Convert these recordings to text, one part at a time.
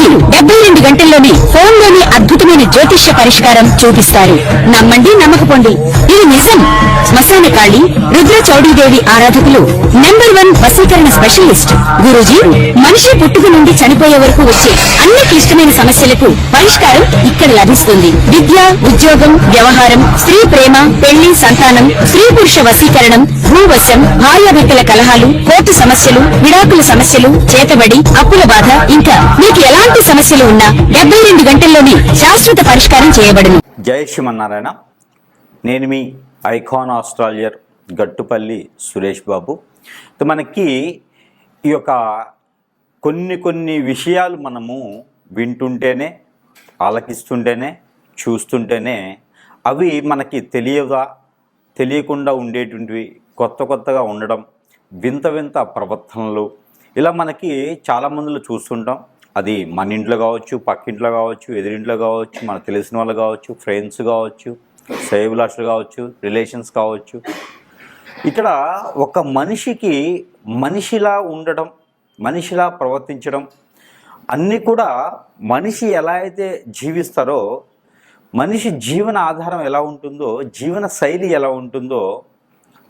గురూజీ 72 గంటల్లోనే ఫోన్లోని అద్భుతమైన జ్యోతిష్య పరిష్కారం చూపిస్తారు. నమ్మండి నమ్మకపోండి, ఇది నిజం. శ్మశాన కాళి రుద్ర చౌడీదేవి ఆరాధకులు నంబర్ 1 వశీకరణ స్పెషలిస్ట్. గురూజీ మనిషి పుట్టుక నుండి చనిపోయే వరకు వచ్చే అన్ని క్లిష్టమైన సమస్యలకు పరిష్కారం ఇక్కడ లభిస్తుంది. విద్య, ఉద్యోగం, వ్యవహారం, స్త్రీ ప్రేమ, పెళ్లి, సంతానం, స్త్రీ పురుష వశీకరణం, భూవశం, భార్యాభర్తల కలహాలు, కోర్టు సమస్యలు, విడాకుల సమస్యలు, చేతబడి, అప్పుల బాధ, ఇంకా మీకు ఎలాంటి సమస్యలు ఉన్నా 72 గంటల్లోనే శాశ్వత పరిష్కారం చేయబడును. జై శ్రీమన్నారాయణ. నేను మీ ఐకాన్ ఆస్ట్రాలజర్ గట్టుపల్లి సురేష్ బాబు. మనకి ఈ యొక్క కొన్ని విషయాలు మనము వింటుంటేనే, ఆలకిస్తుంటేనే, చూస్తుంటేనే అవి మనకి తెలియకుండా ఉండేటువంటివి, కొత్తగా ఉండడం, వింత ప్రవర్తనలు, ఇలా మనకి చాలామందిలో చూస్తుంటాం. అది మన ఇంట్లో కావచ్చు, పక్కింట్లో కావచ్చు, ఎదురింట్లో కావచ్చు, మనకు తెలిసిన వాళ్ళు కావచ్చు, ఫ్రెండ్స్ కావచ్చు, శ్రేయోభిలాషులు కావచ్చు, రిలేషన్స్ కావచ్చు. ఇక్కడ ఒక మనిషికి మనిషిలా ఉండడం, మనిషిలా ప్రవర్తించడం అన్నీ కూడా మనిషి ఎలా అయితే జీవిస్తారో, మనిషి జీవన ఆధారం ఎలా ఉంటుందో, జీవన శైలి ఎలా ఉంటుందో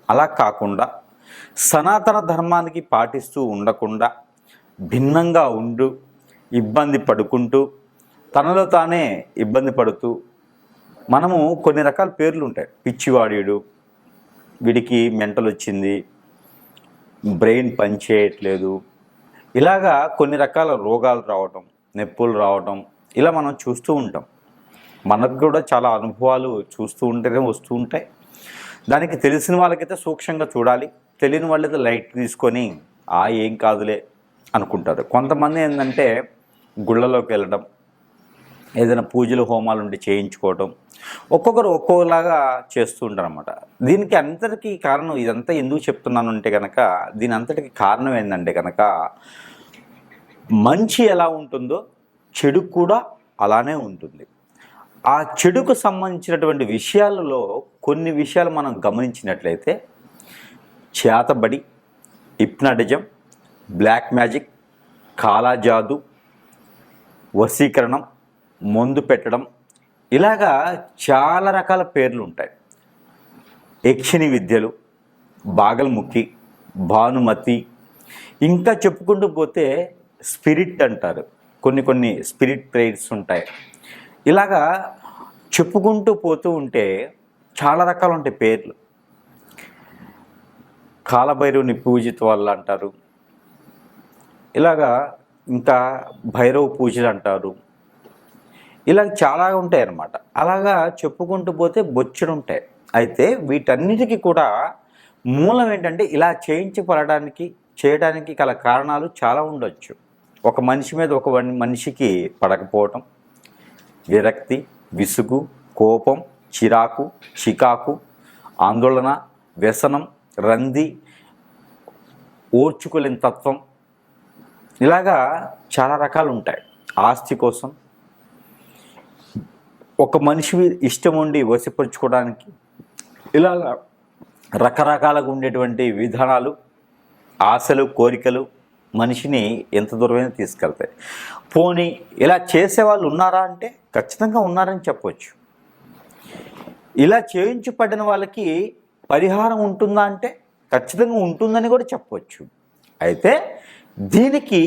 అలా కాకుండా సనాతన ధర్మానికి పాటిస్తూ ఉండకుండా భిన్నంగా ఇబ్బంది పడుకుంటూ, తనలో తానే ఇబ్బంది పడుతూ, మనము కొన్ని రకాల పేర్లు ఉంటాయి. పిచ్చివాడీడు, వీడికి మెంటల్ వచ్చింది, బ్రెయిన్ పనిచేయట్లేదు, ఇలాగా కొన్ని రకాల రోగాలు రావటం, నొప్పులు రావటం, ఇలా మనం చూస్తూ ఉంటాం. మనకు కూడా చాలా అనుభవాలు చూస్తూ ఉంటేనే వస్తూ ఉంటాయి. దానికి తెలిసిన వాళ్ళకైతే సూక్ష్మంగా చూడాలి, తెలియని వాళ్ళైతే లైట్ తీసుకొని ఏం కాదులే అనుకుంటారు. కొంతమంది ఏంటంటే గుళ్ళలోకి వెళ్ళడం, ఏదైనా పూజలు హోమాలు ఉండి చేయించుకోవటం, ఒక్కొక్కరు ఒక్కోలాగా చేస్తూ ఉంటారు అన్నమాట. దీనికి అంతటికీ కారణం, ఇదంతా ఎందుకు చెప్తున్నాను అంటే కనుక, దీని అంతటికి కారణం ఏంటంటే కనుక, మంచి ఎలా ఉంటుందో చెడు కూడా అలానే ఉంటుంది. ఆ చెడుకు సంబంధించినటువంటి విషయాలలో కొన్ని విషయాలు మనం గమనించినట్లయితే, చేతబడి, హిప్నాటిజం, బ్లాక్ మ్యాజిక్, కాలాజాదు, వశీకరణం, మందు పెట్టడం, ఇలాగా చాలా రకాల పేర్లు ఉంటాయి. యక్షిణి విద్యలు, బాగల్ముఖి, భానుమతి, ఇంకా చెప్పుకుంటూ పోతే స్పిరిట్ అంటారు. కొన్ని స్పిరిట్ ప్రేయర్స్ ఉంటాయి. ఇలాగా చెప్పుకుంటూ పోతూ ఉంటే చాలా రకాలు ఉంటాయి పేర్లు. కాలభైరవుని పూజిత వాళ్ళు అంటారు, ఇలాగా ఇంకా భైరవ పూజలు అంటారు, ఇలా చాలా ఉంటాయి అన్నమాట. అలాగా చెప్పుకుంటూ పోతే బొచ్చుడు ఉంటాయి. అయితే వీటన్నిటికీ కూడా మూలం ఏంటంటే, ఇలా చేయడానికి గల కారణాలు చాలా ఉండొచ్చు. ఒక మనిషి మీద ఒక మనిషికి పడకపోవటం, విరక్తి, విసుగు, కోపం, చిరాకు, చికాకు, ఆందోళన, వ్యసనం, రంది, ఓర్చుకోలేని తత్వం, ఇలాగా చాలా రకాలు ఉంటాయి. ఆస్తి కోసం, ఒక మనిషి ఇష్టం ఉండి వశపరుచుకోవడానికి, ఇలాగా రకరకాలుగా ఉండేటువంటి విధానాలు, ఆశలు, కోరికలు మనిషిని ఎంత దూరమైనా తీసుకెళ్తాయి. పోనీ ఇలా చేసేవాళ్ళు ఉన్నారా అంటే ఖచ్చితంగా ఉన్నారని చెప్పవచ్చు. ఇలా చేయించబడిన వాళ్ళకి పరిహారం ఉంటుందా అంటే ఖచ్చితంగా ఉంటుందని కూడా చెప్పవచ్చు. అయితే దీనికి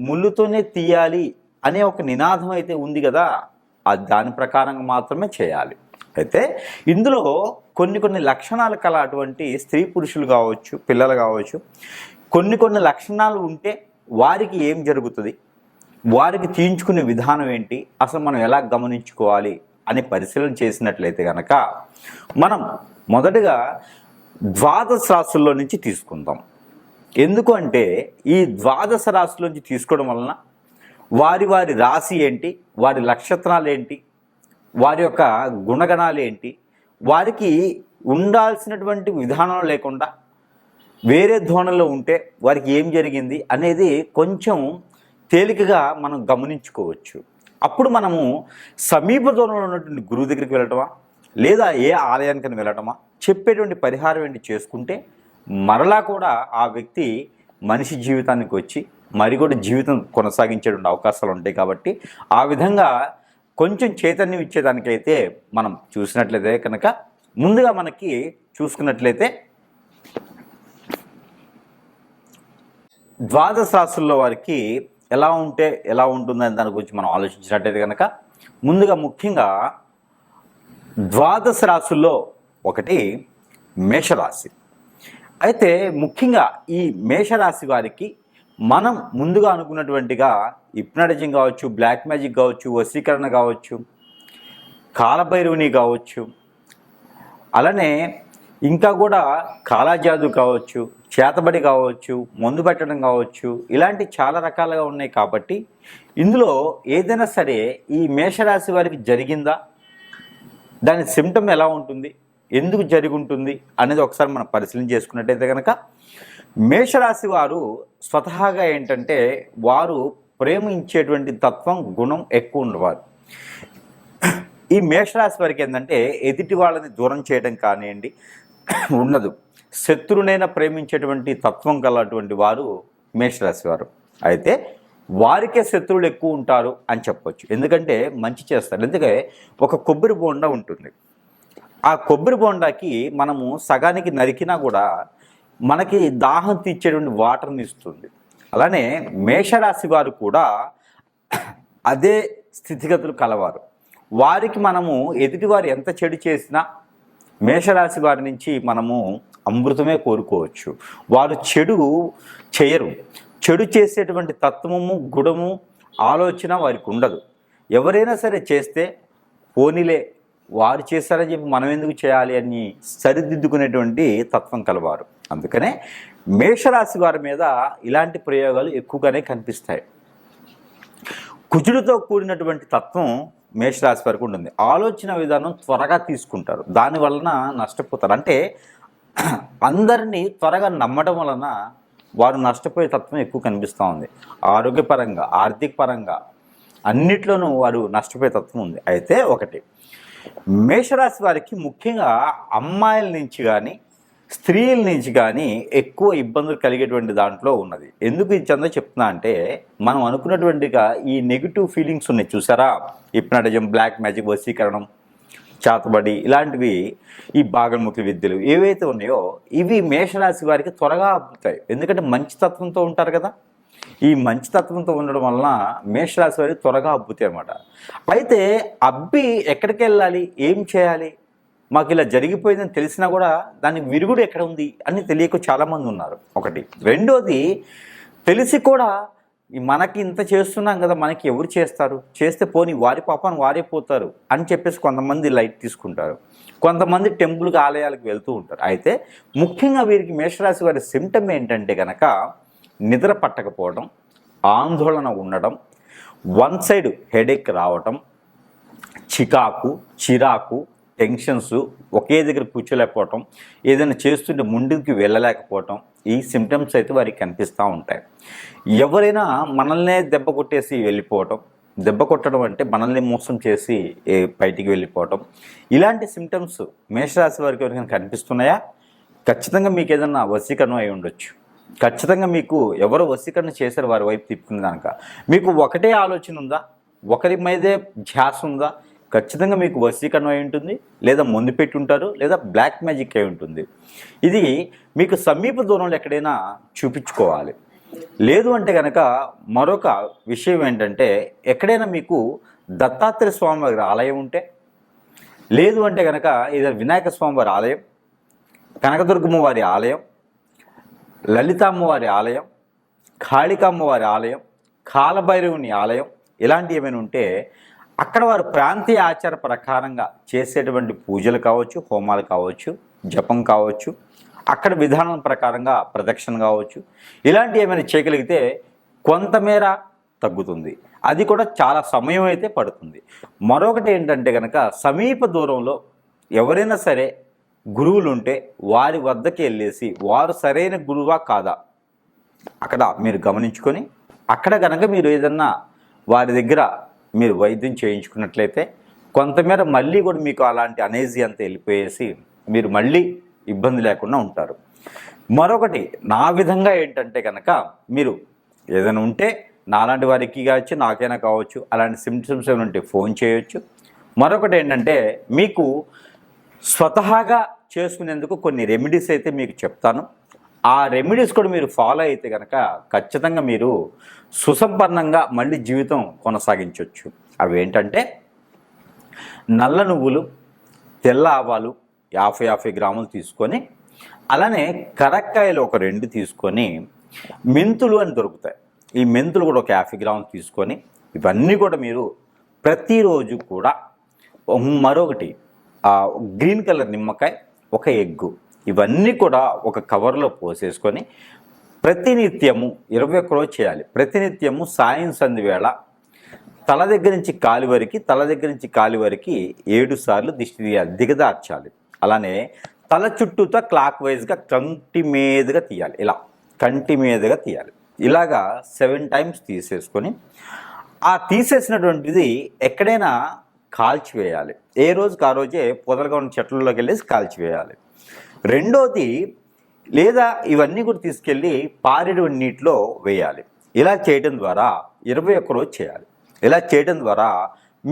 ముళ్ళుతోనే తీయాలి అనే ఒక నినాదం అయితే ఉంది కదా, అది దాని ప్రకారంగా మాత్రమే చేయాలి. అయితే ఇందులో కొన్ని లక్షణాలు కల అటువంటి స్త్రీ పురుషులు కావచ్చు, పిల్లలు కావచ్చు, కొన్ని లక్షణాలు ఉంటే వారికి ఏం జరుగుతుంది, వారికి తీయించుకునే విధానం ఏంటి, అసలు మనం ఎలా గమనించుకోవాలి అని పరిశీలన చేసినట్లయితే కనుక, మనం మొదటగా ద్వాదశ రాశుల్లో నుంచి తీసుకుందాం. ఎందుకు అంటే ఈ ద్వాదశ రాశుల్లోంచి తీసుకోవడం వలన వారి రాశి ఏంటి, వారి నక్షత్రాలు ఏంటి, వారి యొక్క గుణగణాలు ఏంటి, వారికి ఉండాల్సినటువంటి విధానం లేకుండా వేరే ధోరణిలో ఉంటే వారికి ఏం జరిగింది అనేది కొంచెం తేలికగా మనం గమనించుకోవచ్చు. అప్పుడు మనము సమీప దూరంలో ఉన్నటువంటి గురువు దగ్గరికి వెళ్ళటమా, లేదా ఏ ఆలయానికైనా వెళ్ళటమా, చెప్పేటువంటి పరిహారం ఏంటి చేసుకుంటే మరలా కూడా ఆ వ్యక్తి మనిషి జీవితానికి వచ్చి మరి కూడా జీవితం కొనసాగించేటువంటి అవకాశాలు ఉంటాయి. కాబట్టి ఆ విధంగా కొంచెం చైతన్యం ఇచ్చేదానికైతే మనం చూసినట్లయితే కనుక ముందుగా మనకి చూసుకున్నట్లయితే ద్వాదశ రాశుల్లో వారికి ఎలా ఉంటే ఎలా ఉంటుందని దాని గురించి మనం ఆలోచించినట్టయితే కనుక ముందుగా ముఖ్యంగా ద్వాదశ రాశుల్లో ఒకటి మేషరాశి. అయితే ముఖ్యంగా ఈ మేషరాశి వారికి మనం ముందుగా అనుకున్నటువంటిగా హిప్నాటిజం కావచ్చు, బ్లాక్ మ్యాజిక్ కావచ్చు, వశీకరణ కావచ్చు, కాలభైరవుని కావచ్చు, అలానే ఇంకా కూడా కాలాజాదు కావచ్చు, చేతబడి కావచ్చు, మందు పెట్టడం కావచ్చు, ఇలాంటి చాలా రకాలుగా ఉన్నాయి. కాబట్టి ఇందులో ఏదైనా సరే ఈ మేషరాశి వారికి జరిగిందా, దాని సిమ్టమ్ ఎలా ఉంటుంది, ఎందుకు జరిగి ఉంటుంది అనేది ఒకసారి మనం పరిశీలన చేసుకున్నట్టయితే కనుక మేషరాశి వారు స్వతహాగా ఏంటంటే వారు ప్రేమించేటువంటి తత్వం, గుణం ఎక్కువ ఉండేవారు. ఈ మేషరాశి వారికి ఏంటంటే ఎదుటి వాళ్ళని దూరం చేయడం కానివ్వండి ఉండదు. శత్రువునైనా ప్రేమించేటువంటి తత్వం గలటువంటి వారు మేషరాశి వారు. అయితే వారికే శత్రువులు ఎక్కువ ఉంటారు అని చెప్పొచ్చు. ఎందుకంటే మంచి చేస్తారు. ఎందుకంటే ఒక కొబ్బరి బోండా ఉంటుంది. ఆ కొబ్బరి బోండాకి మనము సగానికి నరికినా కూడా మనకి దాహం తీర్చేటువంటి వాటర్ని ఇస్తుంది. అలానే మేషరాశి వారు కూడా అదే స్థితిగతులు కలవారు. వారికి మనము ఎదుటివారు ఎంత చెడు చేసినా మేషరాశి వారి నుంచి మనము అమృతమే కోరుకోవచ్చు. వారు చెడు చేయరు. చెడు చేసేటువంటి తత్వము, గుణము, ఆలోచన వారికి ఉండదు. ఎవరైనా సరే చేస్తే పోనీలే వారు చేశారని చెప్పి మనం ఎందుకు చేయాలి అని సరిదిద్దుకునేటువంటి తత్వం కలవారు. అందుకనే మేషరాశి వారి మీద ఇలాంటి ప్రయోగాలు ఎక్కువగానే కనిపిస్తాయి. కుజుడితో కూడినటువంటి తత్వం మేషరాశి వరకు ఉంటుంది. ఆలోచన విధానం త్వరగా తీసుకుంటారు, దానివలన నష్టపోతారు. అంటే అందరినీ త్వరగా నమ్మడం వలన వారు నష్టపోయే తత్వం ఎక్కువ కనిపిస్తూ ఉంది. ఆరోగ్యపరంగా, ఆర్థిక పరంగా అన్నిట్లోనూ వారు నష్టపోయే తత్వం ఉంది. అయితే ఒకటి మేషరాశి వారికి ముఖ్యంగా అమ్మాయిల నుంచి కానీ స్త్రీల నుంచి కానీ ఎక్కువ ఇబ్బందులు కలిగేటువంటి దాంట్లో ఉన్నది. ఎందుకు ఇది చందో చెప్తున్నా అంటే మనం అనుకున్నటువంటిగా ఈ నెగిటివ్ ఫీలింగ్స్ ఉన్నాయి చూసారా, హిప్నాటిజం, బ్లాక్ మ్యాజిక్, వశీకరణం, చేతబడి, ఇలాంటివి ఈ భాగముఖి విద్యలు ఏవైతే ఉన్నాయో ఇవి మేషరాశి వారికి త్వరగా అబ్బుతాయి. ఎందుకంటే మంచి తత్వంతో ఉంటారు కదా. ఈ మంచి తత్వంతో ఉండడం వలన మేషరాశి వారికి త్వరగా అబ్బుతాయి అన్నమాట. అయితే అబ్బి ఎక్కడికి వెళ్ళాలి, ఏం చేయాలి, మాకు ఇలా జరిగిపోయిందని తెలిసినా కూడా దాని విరుగుడు ఎక్కడ ఉంది అని తెలియక చాలామంది ఉన్నారు. ఒకటి. రెండోది, తెలిసి కూడా మనకి ఇంత చేస్తున్నాం కదా, మనకి ఎవరు చేస్తారు, చేస్తే పోని వారి పాపాన్ని వారే పోతారు అని చెప్పేసి కొంతమంది లైట్ తీసుకుంటారు. కొంతమంది టెంపుల్కి, ఆలయాలకు వెళ్తూ ఉంటారు. అయితే ముఖ్యంగా వీరికి మేషరాశి వారి సిమ్టమ్ ఏంటంటే కనుక నిద్ర పట్టకపోవడం, ఆందోళన ఉండడం, వన్ సైడ్ హెడేక్ రావటం, చిరాకు, టెన్షన్స్, ఒకే దగ్గర కూర్చోలేకపోవటం, ఏదైనా చేస్తుంటే ముందుకు వెళ్ళలేకపోవటం, ఈ సిమ్టమ్స్ అయితే వారికి కనిపిస్తూ ఉంటాయి. ఎవరైనా మనల్నే దెబ్బ కొట్టేసి వెళ్ళిపోవటం, దెబ్బ కొట్టడం అంటే మనల్ని మోసం చేసి బయటికి వెళ్ళిపోవటం, ఇలాంటి సిమ్టమ్స్ మేషరాశి వారికి ఎవరికైనా కనిపిస్తున్నాయా? ఖచ్చితంగా మీకు ఏదన్నా వశీకరణం అయి ఉండొచ్చు. ఖచ్చితంగా మీకు ఎవరో వశీకరణ చేశారు వారి వైపు తిప్పుకున్న కనుక. మీకు ఒకటే ఆలోచన ఉందా, ఒకరి మీదే ధ్యాస ఉందా? ఖచ్చితంగా మీకు వశీకరణ అయి ఉంటుంది, లేదా మందు పెట్టి ఉంటారు, లేదా బ్లాక్ మ్యాజిక్ అయి ఉంటుంది. ఇది మీకు సమీప దూరంలో ఎక్కడైనా చూపించుకోవాలి. లేదు అంటే కనుక మరొక విషయం ఏంటంటే ఎక్కడైనా మీకు దత్తాత్రేయ స్వామి వారి ఆలయం ఉంటే, లేదు అంటే కనుక ఏదైనా వినాయక స్వామి వారి ఆలయం, కనకదుర్గమ్మ వారి ఆలయం, లలితామ్మ వారి ఆలయం, కాళికామ్మ వారి ఆలయం, కాలభైరవుని ఆలయం, ఇలాంటివి ఏమైనా ఉంటే అక్కడ వారు ప్రాంతీయ ఆచార ప్రకారంగా చేసేటువంటి పూజలు కావచ్చు, హోమాలు కావచ్చు, జపం కావచ్చు, అక్కడ విధానం ప్రకారంగా ప్రదక్షిణ కావచ్చు, ఇలాంటివి ఏమైనా చేయగలిగితే కొంతమేర తగ్గుతుంది. అది కూడా చాలా సమయం అయితే పడుతుంది. మరొకటి ఏంటంటే కనుక సమీప దూరంలో ఎవరైనా సరే గురువులు ఉంటే వారి వద్దకి వెళ్ళేసి వారు సరైన గురువా కాదా అక్కడ మీరు గమనించుకొని అక్కడ కనుక మీరు ఏదన్నా వారి దగ్గర మీరు వైద్యం చేయించుకున్నట్లయితే కొంతమేర మళ్ళీ కూడా మీకు అలాంటి అనేజీ అంతా వెళ్ళిపోయేసి మీరు మళ్ళీ ఇబ్బంది లేకుండా ఉంటారు. మరొకటి నా విధంగా ఏంటంటే కనుక మీరు ఏదైనా ఉంటే నాలాంటి వారికి కావచ్చు, నాకైనా కావచ్చు, అలాంటి సిమ్టమ్స్ ఏమైనా ఉంటే ఫోన్ చేయొచ్చు. మరొకటి ఏంటంటే మీకు స్వతహాగా చేసుకునేందుకు కొన్ని రెమెడీస్ అయితే మీకు చెప్తాను. ఆ రెమెడీస్ కూడా మీరు ఫాలో అయితే కనుక ఖచ్చితంగా మీరు సుసంపన్నంగా మళ్ళీ జీవితం కొనసాగించవచ్చు. అవి ఏంటంటే నల్ల నువ్వులు, తెల్ల ఆవాలు 50 గ్రాములు తీసుకొని, అలానే కరక్కాయలు ఒక 2 తీసుకొని, మెంతులు అని దొరుకుతాయి, ఈ మెంతులు కూడా ఒక 50 గ్రాములు తీసుకొని, ఇవన్నీ కూడా మీరు ప్రతిరోజు కూడా మరొకటి గ్రీన్ కలర్ నిమ్మకాయ, ఒక ఎగ్గు, ఇవన్నీ కూడా ఒక కవర్లో పోసేసుకొని ప్రతినిత్యము 21 రోజు చేయాలి. ప్రతినిత్యము సాయం సంధి వేళ తల దగ్గర నుంచి కాలి వరకు 7 సార్లు దిష్టి తీయాలి, దిగదార్చాలి. అలానే తల చుట్టూతో క్లాక్ వైజ్గా కంటి మీదుగా తీయాలి, ఇలా కంటి మీదుగా తీయాలి. ఇలాగా 7 టైమ్స్ తీసేసుకొని ఆ తీసేసినటువంటిది ఎక్కడైనా కాల్చివేయాలి. ఏ రోజుకి ఆ రోజే పొదలుగా ఉన్న చెట్లలోకి వెళ్ళేసి కాల్చివేయాలి. రెండోది, లేదా ఇవన్నీ కూడా తీసుకెళ్ళి పారేడు నీటిలో వేయాలి. ఇలా చేయడం ద్వారా 21 రోజు చేయాలి. ఇలా చేయడం ద్వారా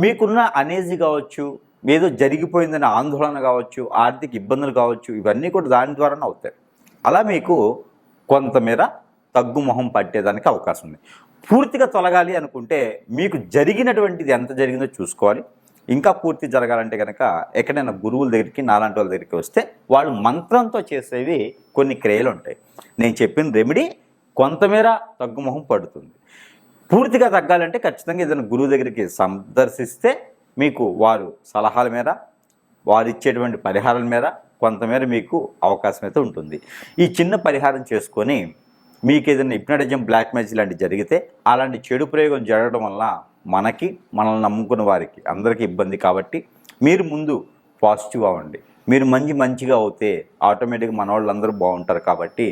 మీకున్న అనేజీ కావచ్చు, ఏదో జరిగిపోయిందనే ఆందోళన కావచ్చు, ఆర్థిక ఇబ్బందులు కావచ్చు, ఇవన్నీ కూడా దాని ద్వారానే అవుతాయి. అలా మీకు కొంతమేర తగ్గుముఖం పట్టేదానికి అవకాశం ఉంది. పూర్తిగా తొలగాలి అనుకుంటే మీకు జరిగినటువంటిది ఎంత జరిగిందో చూసుకోవాలి. ఇంకా పూర్తి జరగాలంటే కనుక ఎక్కడైనా గురువుల దగ్గరికి, నాలాంటి వాళ్ళ దగ్గరికి వస్తే వాళ్ళు మంత్రంతో చేసేవి కొన్ని క్రియలు ఉంటాయి. నేను చెప్పిన రెమెడీ కొంతమేర తగ్గుముఖం పడుతుంది. పూర్తిగా తగ్గాలంటే ఖచ్చితంగా ఏదైనా గురువు దగ్గరికి సందర్శిస్తే మీకు వారు సలహాల మేర, వారు ఇచ్చేటువంటి పరిహారాల మేర కొంతమేర మీకు అవకాశం అయితే ఉంటుంది. ఈ చిన్న పరిహారం చేసుకొని మీకు ఏదైనా హిప్నటిజం, బ్లాక్ మ్యాజిక్ లాంటివి జరిగితే, అలాంటి చెడు ప్రయోగం జరగడం వల్ల మనల్ని నమ్ముకున్న వారికి అందరికీ ఇబ్బంది. కాబట్టి మీరు ముందు పాజిటివ్ అవ్వండి. మీరు మంచిగా అవుతే ఆటోమేటిక్గా మన వాళ్ళందరూ బాగుంటారు. కాబట్టి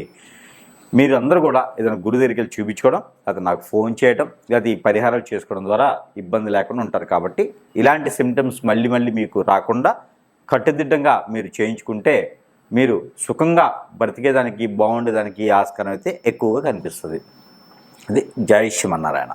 మీరు అందరూ కూడా ఏదైనా గురు దగ్గరికి వెళ్ళి చూపించుకోవడం, లేదా నాకు ఫోన్ చేయడం, లేదా ఈ పరిహారాలు చేసుకోవడం ద్వారా ఇబ్బంది లేకుండా ఉంటారు. కాబట్టి ఇలాంటి సిమ్టమ్స్ మళ్ళీ మీకు రాకుండా కట్టుదిట్టంగా మీరు చేయించుకుంటే మీరు సుఖంగా బ్రతికేదానికి, బాగుండేదానికి ఆస్కారం అయితే ఎక్కువగా కనిపిస్తుంది. అది జై శ్రీమన్నారాయణ.